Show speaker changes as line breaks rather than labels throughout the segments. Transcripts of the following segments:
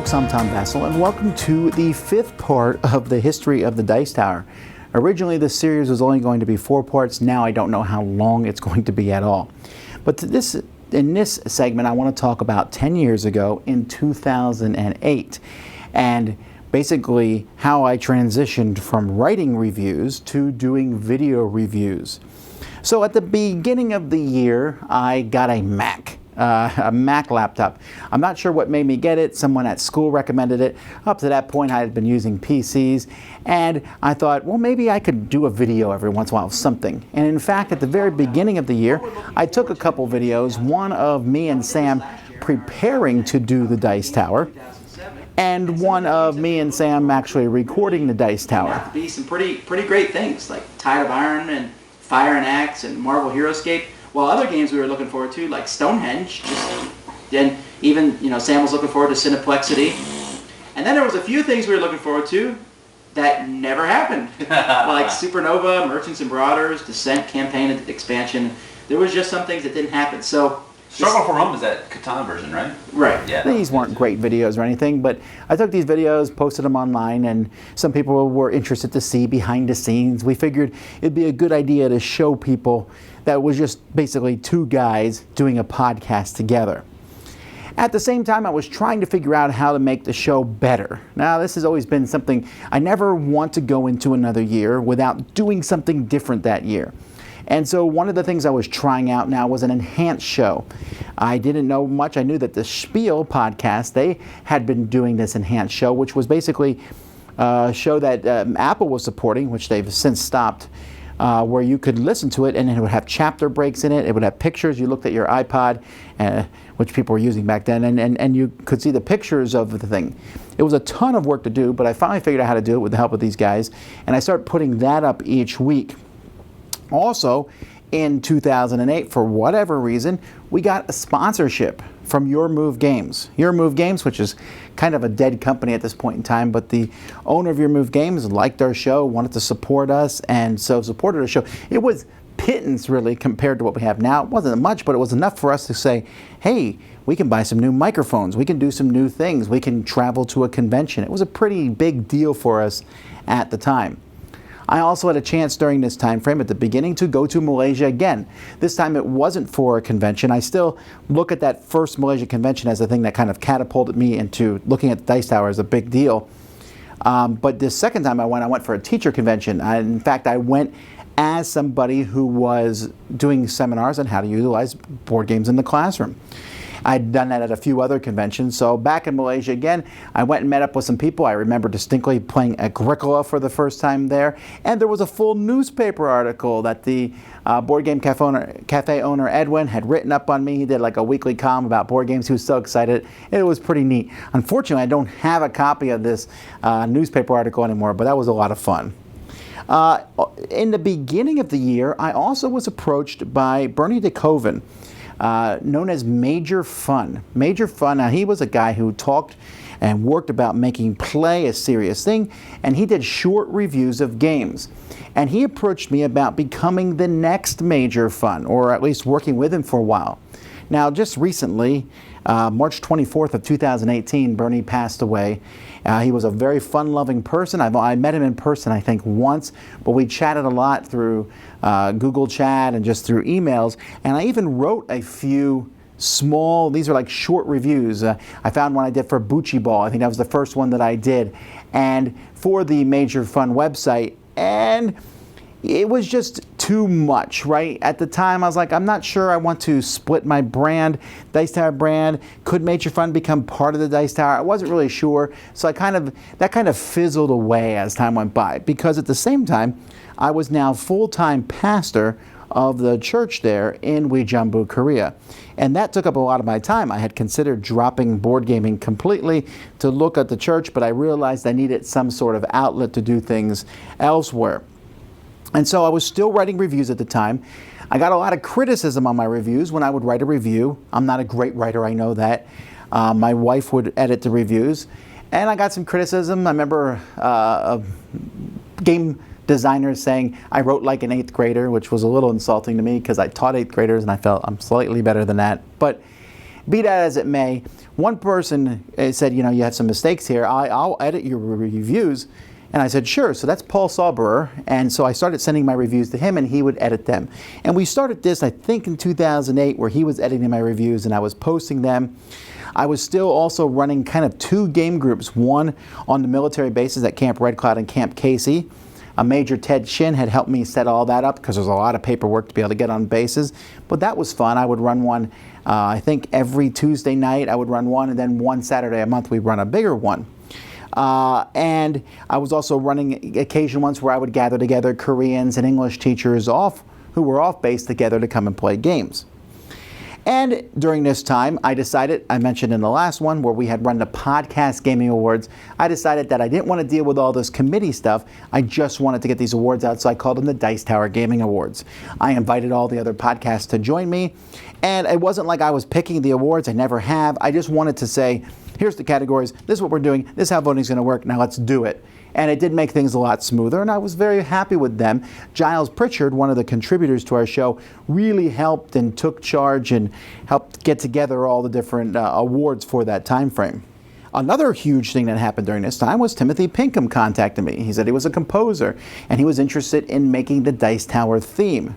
folks, I'm Tom Vasel, and welcome to the fifth part of the history of the Dice Tower. Originally, this series was only going to be 4 parts. Now I don't know how long it's going to be at all. But in this segment, I want to talk about 10 years ago in 2008, and basically how I transitioned from writing reviews to doing video reviews. So at the beginning of the year, I got a Mac laptop. I'm not sure what made me get it. Someone at school recommended it. Up to that point, I had been using PCs, and I thought, well, maybe I could do a video every once in a while of something. And in fact, at the very beginning of the year, I took a couple videos, one of me and Sam preparing to do the Dice Tower, and one of me and Sam actually recording the Dice Tower.
Be some pretty great things like Tide of Iron and Fire and Axe and Marvel Heroescape. While other games we were looking forward to, like Stonehenge, and even Sam was looking forward to Cineplexity. And then there was a few things we were looking forward to that never happened, like Supernova, Merchants and Marauders, Descent campaign expansion. There was just some things that didn't happen. So
Struggle for Rome is that Catan version, right?
Right.
Yeah. These weren't great videos or anything, but I took these videos, posted them online, and some people were interested to see behind the scenes. We figured it'd be a good idea to show people that it was just basically two guys doing a podcast together. At the same time, I was trying to figure out how to make the show better. Now, this has always been something I never want to go into another year without doing something different that year. And so one of the things I was trying out now was an enhanced show. I didn't know much. I knew that the Spiel podcast, they had been doing this enhanced show, which was basically a show that Apple was supporting, which they've since stopped, where you could listen to it and it would have chapter breaks in it. It would have pictures. You looked at your iPod, which people were using back then, and you could see the pictures of the thing. It was a ton of work to do, but I finally figured out how to do it with the help of these guys, and I started putting that up each week. Also, in 2008, for whatever reason, we got a sponsorship from Your Move Games. Your Move Games, which is kind of a dead company at this point in time, but the owner of Your Move Games liked our show, wanted to support us, and so supported our show. It was pittance, really, compared to what we have now. It wasn't much, but it was enough for us to say, hey, we can buy some new microphones, we can do some new things, we can travel to a convention. It was a pretty big deal for us at the time. I also had a chance during this time frame at the beginning to go to Malaysia again. This time it wasn't for a convention. I still look at that first Malaysia convention as a thing that kind of catapulted me into looking at the Dice Tower as a big deal. But this second time I went for a teacher convention. In fact, I went as somebody who was doing seminars on how to utilize board games in the classroom. I'd done that at a few other conventions. So back in Malaysia again, I went and met up with some people. I remember distinctly playing Agricola for the first time there. And there was a full newspaper article that the board game cafe owner Edwin had written up on me. He did like a weekly column about board games. He was so excited. It was pretty neat. Unfortunately, I don't have a copy of this newspaper article anymore, but that was a lot of fun. In the beginning of the year, I also was approached by Bernie DeKoven, known as Major Fun. Major Fun, now he was a guy who talked and worked about making play a serious thing, and he did short reviews of games. And he approached me about becoming the next Major Fun, or at least working with him for a while. Now, just recently, March 24th of 2018, Bernie passed away. He was a very fun-loving person. I met him in person, I think, once, but we chatted a lot through Google Chat and just through emails. And I even wrote a few small, these are like short reviews. I found one I did for Bucci Ball. I think that was the first one that I did. And for the Major Fun website. And it was just too much, right? At the time, I was like, I'm not sure I want to split my brand, Dice Tower brand. Could Major Fun become part of the Dice Tower? I wasn't really sure. So that kind of fizzled away as time went by, because at the same time, I was now full-time pastor of the church there in Uijeongbu, Korea. And that took up a lot of my time. I had considered dropping board gaming completely to look at the church, but I realized I needed some sort of outlet to do things elsewhere. And so I was still writing reviews at the time. I got a lot of criticism on my reviews when I would write a review. I'm not a great writer, I know that. My wife would edit the reviews. And I got some criticism. I remember a game designers saying I wrote like an 8th grader, which was a little insulting to me because I taught 8th graders and I felt I'm slightly better than that. But be that as it may, one person said, you know, you have some mistakes here. I'll edit your reviews. And I said, sure. So that's Paul Sauberer. And so I started sending my reviews to him, and he would edit them. And we started this, I think, in 2008, where he was editing my reviews and I was posting them. I was still also running kind of 2 game groups, one on the military bases at Camp Red Cloud and Camp Casey. Major Ted Shin had helped me set all that up because there's a lot of paperwork to be able to get on bases. But that was fun. I would run one, I think every Tuesday night I would run one, and then one Saturday a month we'd run a bigger one. And I was also running occasion ones where I would gather together Koreans and English teachers who were off base together to come and play games. And during this time, I decided, I mentioned in the last one where we had run the Podcast Gaming Awards, I decided that I didn't want to deal with all this committee stuff. I just wanted to get these awards out, so I called them the Dice Tower Gaming Awards. I invited all the other podcasts to join me, and it wasn't like I was picking the awards. I never have. I just wanted to say, here's the categories, this is what we're doing, this is how voting is going to work, now let's do it. And it did make things a lot smoother, and I was very happy with them. Giles Pritchard, one of the contributors to our show, really helped and took charge and helped get together all the different awards for that time frame. Another huge thing that happened during this time was Timothy Pinkham contacted me. He said he was a composer, and he was interested in making the Dice Tower theme.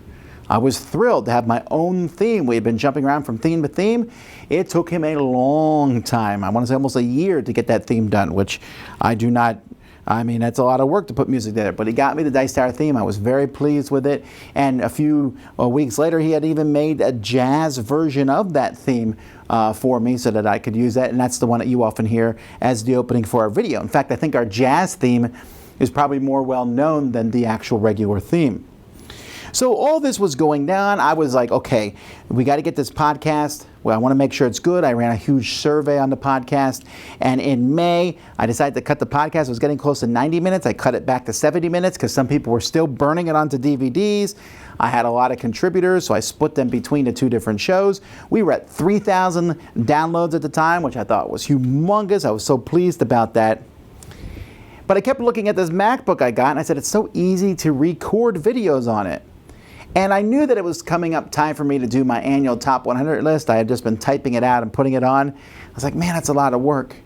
I was thrilled to have my own theme. We had been jumping around from theme to theme. It took him a long time, I want to say almost a year, to get that theme done, which I do not, I mean, that's a lot of work to put music there. But he got me the Dice Tower theme. I was very pleased with it. And a few weeks later, he had even made a jazz version of that theme for me so that I could use that. And that's the one that you often hear as the opening for our video. In fact, I think our jazz theme is probably more well known than the actual regular theme. So all this was going down. I was like, okay, we got to get this podcast. Well, I want to make sure it's good. I ran a huge survey on the podcast. And in May, I decided to cut the podcast. It was getting close to 90 minutes. I cut it back to 70 minutes because some people were still burning it onto DVDs. I had a lot of contributors, so I split them between the 2 different shows. We were at 3,000 downloads at the time, which I thought was humongous. I was so pleased about that. But I kept looking at this MacBook I got, and I said, it's so easy to record videos on it. And I knew that it was coming up time for me to do my annual top 100 list. I had just been typing it out and putting it on. I was like, man, that's a lot of work.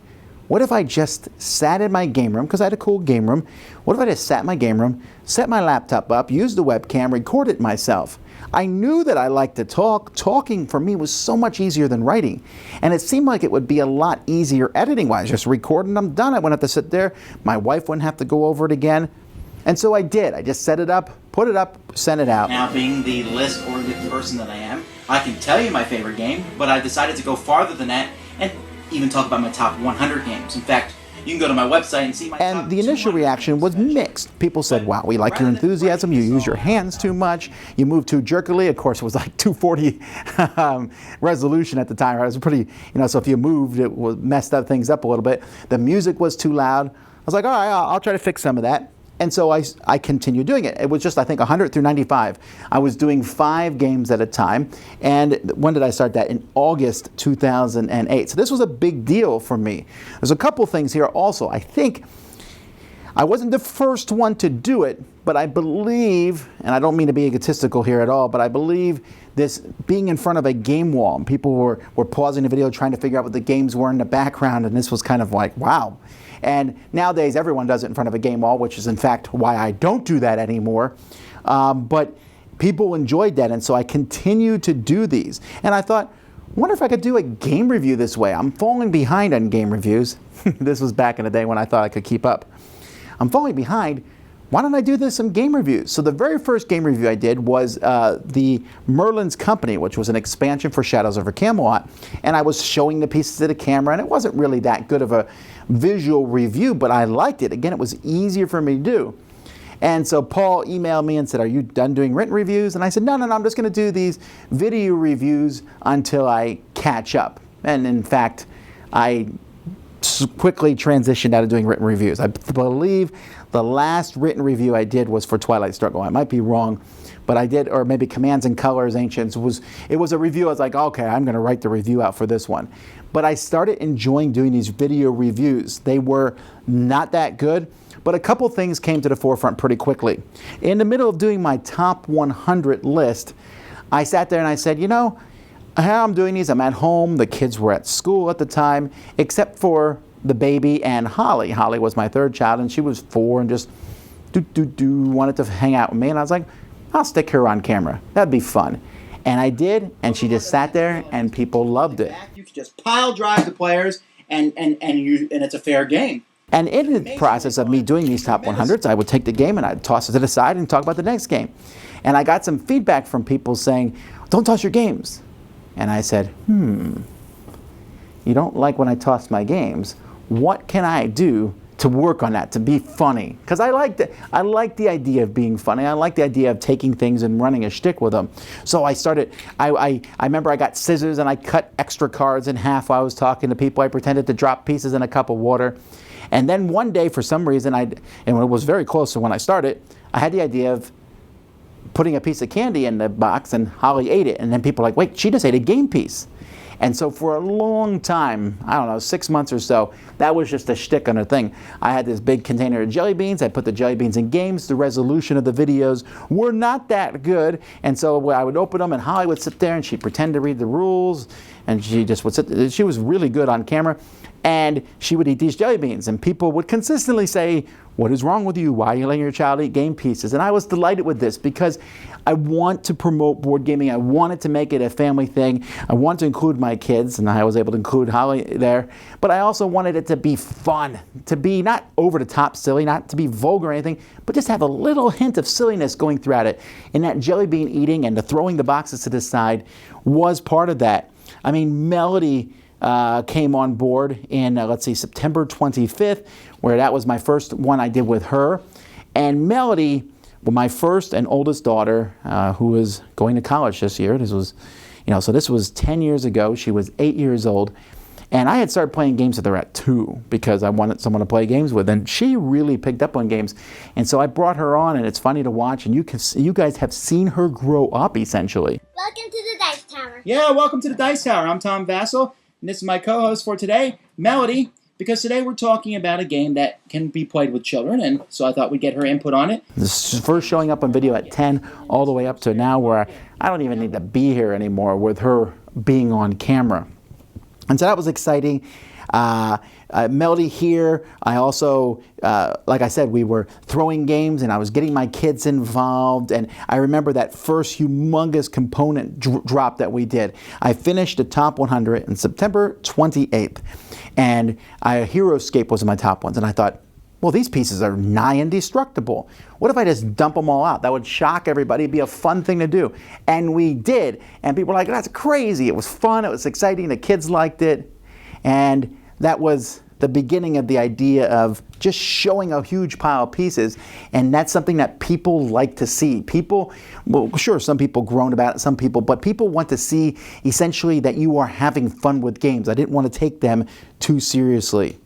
What if I just sat in my game room, because I had a cool game room. What if I just sat in my game room, set my laptop up, used the webcam, recorded it myself? I knew that I liked to talk. Talking for me was so much easier than writing. And it seemed like it would be a lot easier editing-wise. Just recording, I'm done. I wouldn't have to sit there. My wife wouldn't have to go over it again. And so I did. I just set it up, put it up, sent it out.
Now, being the list-oriented person that I am, I can tell you my favorite game, but I decided to go farther than that and even talk about my top 100 games. In fact, you can go to my website and see my top
And the initial
200
reaction was mixed. People said, wow, we like your enthusiasm, you use your hands too much, you move too jerkily. Of course, it was like 240 resolution at the time. It was pretty, so if you moved, it messed up things up a little bit. The music was too loud. I was like, all right, I'll try to fix some of that. And so I continued doing it. It was just, I think, 100 through 95. I was doing 5 games at a time. And when did I start that? In August 2008. So this was a big deal for me. There's a couple things here also. I think I wasn't the first one to do it, but I believe, and I don't mean to be egotistical here at all, but I believe this being in front of a game wall, and people were pausing the video trying to figure out what the games were in the background, and this was kind of like, wow. And nowadays, everyone does it in front of a game wall, which is, in fact, why I don't do that anymore. But people enjoyed that, and so I continued to do these. And I thought, wonder if I could do a game review this way. I'm falling behind on game reviews. This was back in the day when I thought I could keep up. I'm falling behind. Why don't I do this some game reviews? So the very first game review I did was the Merlin's Company, which was an expansion for Shadows over Camelot. And I was showing the pieces to the camera, and it wasn't really that good of a visual review, but I liked it. Again, it was easier for me to do. And so Paul emailed me and said, are you done doing written reviews? And I said, no, I'm just going to do these video reviews until I catch up. And in fact, I quickly transitioned out of doing written reviews. I believe the last written review I did was for Twilight Struggle. I might be wrong, but I did, or maybe Commands and Colors Ancients. It was a review. I was like, okay, I'm going to write the review out for this one. But I started enjoying doing these video reviews. They were not that good, but a couple things came to the forefront pretty quickly. In the middle of doing my top 100 list, I sat there and I said, how I'm doing these, I'm at home, the kids were at school at the time, except for the baby and Holly. Holly was my third child, and she was 4 and just wanted to hang out with me. And I was like, I'll stick her on camera. That'd be fun. And I did, and she just sat there, and people loved it.
You can just pile drive the players, and it's a fair game.
And in the process of me doing these top 100s, I would take the game and I'd toss it to the side and talk about the next game. And I got some feedback from people saying, don't toss your games. And I said, you don't like when I toss my games. What can I do to work on that, to be funny? Because I like the idea of being funny. I like the idea of taking things and running a shtick with them. So I started, I remember I got scissors and I cut extra cards in half while I was talking to people. I pretended to drop pieces in a cup of water. And then one day, for some reason, and it was very close to when I started, I had the idea of putting a piece of candy in the box, and Holly ate it. And then people were like, wait, she just ate a game piece. And so for a long time, I don't know, 6 months or so, that was just a shtick on a thing. I had this big container of jelly beans. I put the jelly beans in games. The resolution of the videos were not that good. And so I would open them, and Holly would sit there, and she'd pretend to read the rules. And she just would sit there. She was really good on camera. And she would eat these jelly beans, and people would consistently say, what is wrong with you? Why are you letting your child eat game pieces? And I was delighted with this because I want to promote board gaming. I wanted to make it a family thing. I wanted to include my kids, and I was able to include Holly there. But I also wanted it to be fun, to be not over the top silly, not to be vulgar or anything, but just have a little hint of silliness going throughout it. And that jelly bean eating and the throwing the boxes to the side was part of that. I mean, Melody came on board in, September 25th, where that was my first one I did with her. And Melody, well, my first and oldest daughter, who was going to college this year, this was 10 years ago. She was 8 years old. And I had started playing games with her at 2 because I wanted someone to play games with. And she really picked up on games. And so I brought her on, and it's funny to watch. And you guys have seen her grow up, essentially.
Welcome to the Dice Tower.
Yeah, welcome to the Dice Tower. I'm Tom Vasel, and this is my co-host for today, Melody, because today we're talking about a game that can be played with children, and so I thought we'd get her input on it.
This is first showing up on video at 10, all the way up to now where I don't even need to be here anymore with her being on camera. And so that was exciting. Melody here, I also, like I said, we were throwing games and I was getting my kids involved, and I remember that first humongous component drop that we did. I finished the top 100 on September 28th, and Heroescape was in my top ones, and I thought, well, these pieces are nigh indestructible. What if I just dump them all out? That would shock everybody. It'd be a fun thing to do. And we did. And people were like, that's crazy. It was fun. It was exciting. The kids liked it. And that was the beginning of the idea of just showing a huge pile of pieces. And that's something that people like to see. People, well, sure, some people groan about it, some people, but people want to see essentially that you are having fun with games. I didn't want to take them too seriously.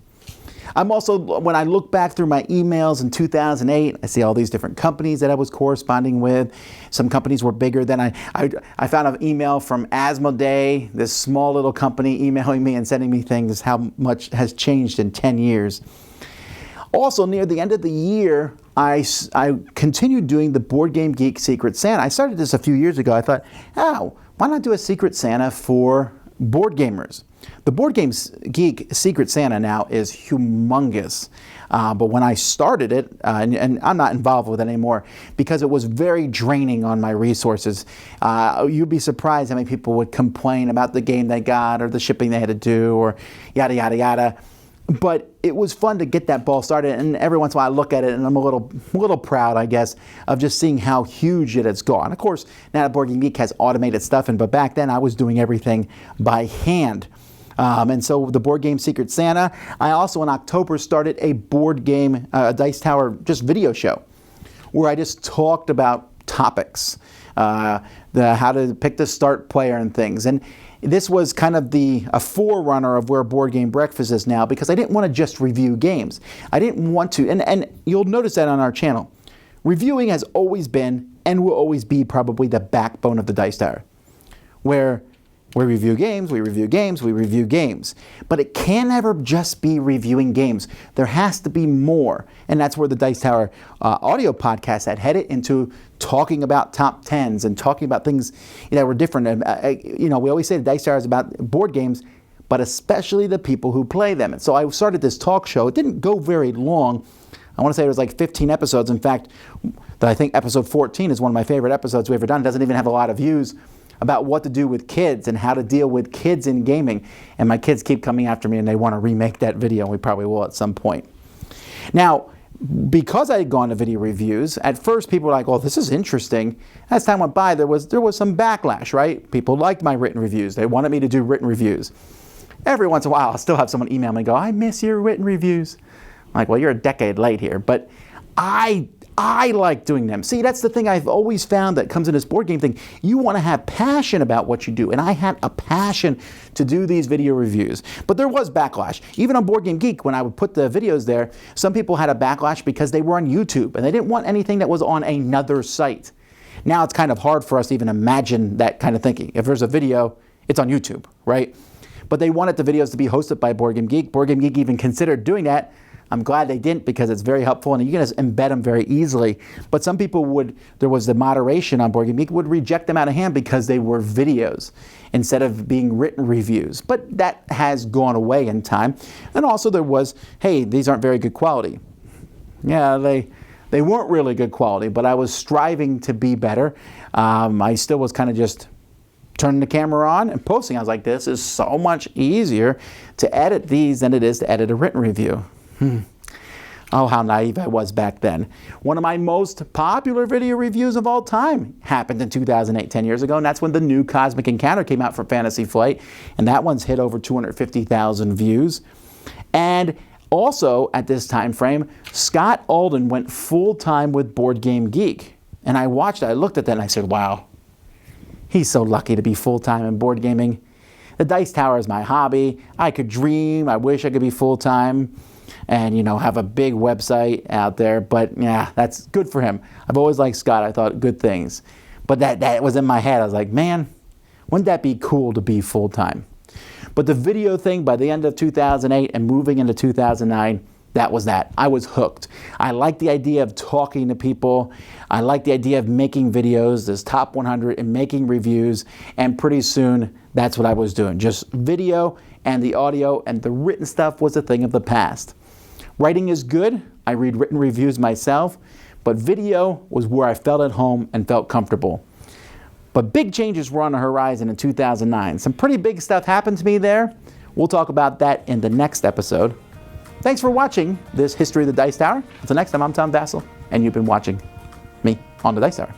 I'm also, when I look back through my emails in 2008, I see all these different companies that I was corresponding with. Some companies were bigger than I found an email from Asmodee, this small little company, emailing me and sending me things, how much has changed in 10 years. Also, near the end of the year, I continued doing the Board Game Geek Secret Santa. I started this a few years ago. I thought, oh, why not do a Secret Santa for board gamers? The Board Games Geek Secret Santa now is humongous. But when I started it, and I'm not involved with it anymore because it was very draining on my resources. You'd be surprised how many people would complain about the game they got or the shipping they had to do or yada, yada, yada. But it was fun to get that ball started, and every once in a while I look at it and I'm a little proud, I guess, of just seeing how huge it has gone. Of course, now that Board Game Geek has automated stuff, but back then I was doing everything by hand. And so the Board Game Secret Santa, I also in October started a board game, Dice Tower, just video show, where I just talked about topics, how to pick the start player and things. And this was kind of a forerunner of where Board Game Breakfast is now, because I didn't want to just review games. I didn't want to, and you'll notice that on our channel. Reviewing has always been, and will always be probably the backbone of the Dice Tower, where We review games, we review games, we review games. But it can never just be reviewing games. There has to be more. And that's where the Dice Tower audio podcast had headed into talking about top 10s and talking about things that were different. We always say the Dice Tower is about board games, but especially the people who play them. And so I started this talk show. It didn't go very long. I want to say it was like 15 episodes. In fact, I think episode 14 is one of my favorite episodes we've ever done. It doesn't even have a lot of views, about what to do with kids and how to deal with kids in gaming. And my kids keep coming after me and they want to remake that video. We probably will at some point. Now, because I had gone to video reviews, at first people were like, "Oh, this is interesting." As time went by, there was some backlash, right? People liked my written reviews. They wanted me to do written reviews. Every once in a while, I'll still have someone email me and go, "I miss your written reviews." I'm like, well, you're a decade late here. But I like doing them. See, that's the thing I've always found that comes in this board game thing. You want to have passion about what you do. And I had a passion to do these video reviews. But there was backlash. Even on Board Game Geek, when I would put the videos there, some people had a backlash because they were on YouTube and they didn't want anything that was on another site. Now it's kind of hard for us to even imagine that kind of thinking. If there's a video, it's on YouTube, right? But they wanted the videos to be hosted by Board Game Geek. Board Game Geek even considered doing that. I'm glad they didn't because it's very helpful and you can just embed them very easily. But some people there was the moderation on Board Game Geek would reject them out of hand because they were videos instead of being written reviews. But that has gone away in time. And also there was, hey, these aren't very good quality. Yeah, they weren't really good quality, but I was striving to be better. I still was kind of just turning the camera on and posting. I was like, this is so much easier to edit these than it is to edit a written review. Oh, how naive I was back then. One of my most popular video reviews of all time happened in 2008, 10 years ago, and that's when the new Cosmic Encounter came out for Fantasy Flight, and that one's hit over 250,000 views. And also, at this time frame, Scott Alden went full-time with Board Game Geek. And I looked at that and I said, wow, he's so lucky to be full-time in board gaming. The Dice Tower is my hobby. I could dream. I wish I could be full-time and, have a big website out there. But, yeah, that's good for him. I've always liked Scott. I thought good things. But that was in my head. I was like, man, wouldn't that be cool to be full-time? But the video thing, by the end of 2008 and moving into 2009, that was that. I was hooked. I liked the idea of talking to people. I liked the idea of making videos, this top 100, and making reviews. And pretty soon, that's what I was doing. Just video and the audio, and the written stuff was a thing of the past. Writing is good. I read written reviews myself. But video was where I felt at home and felt comfortable. But big changes were on the horizon in 2009. Some pretty big stuff happened to me there. We'll talk about that in the next episode. Thanks for watching this History of the Dice Tower. Until next time, I'm Tom Vasel, and you've been watching me on the Dice Tower.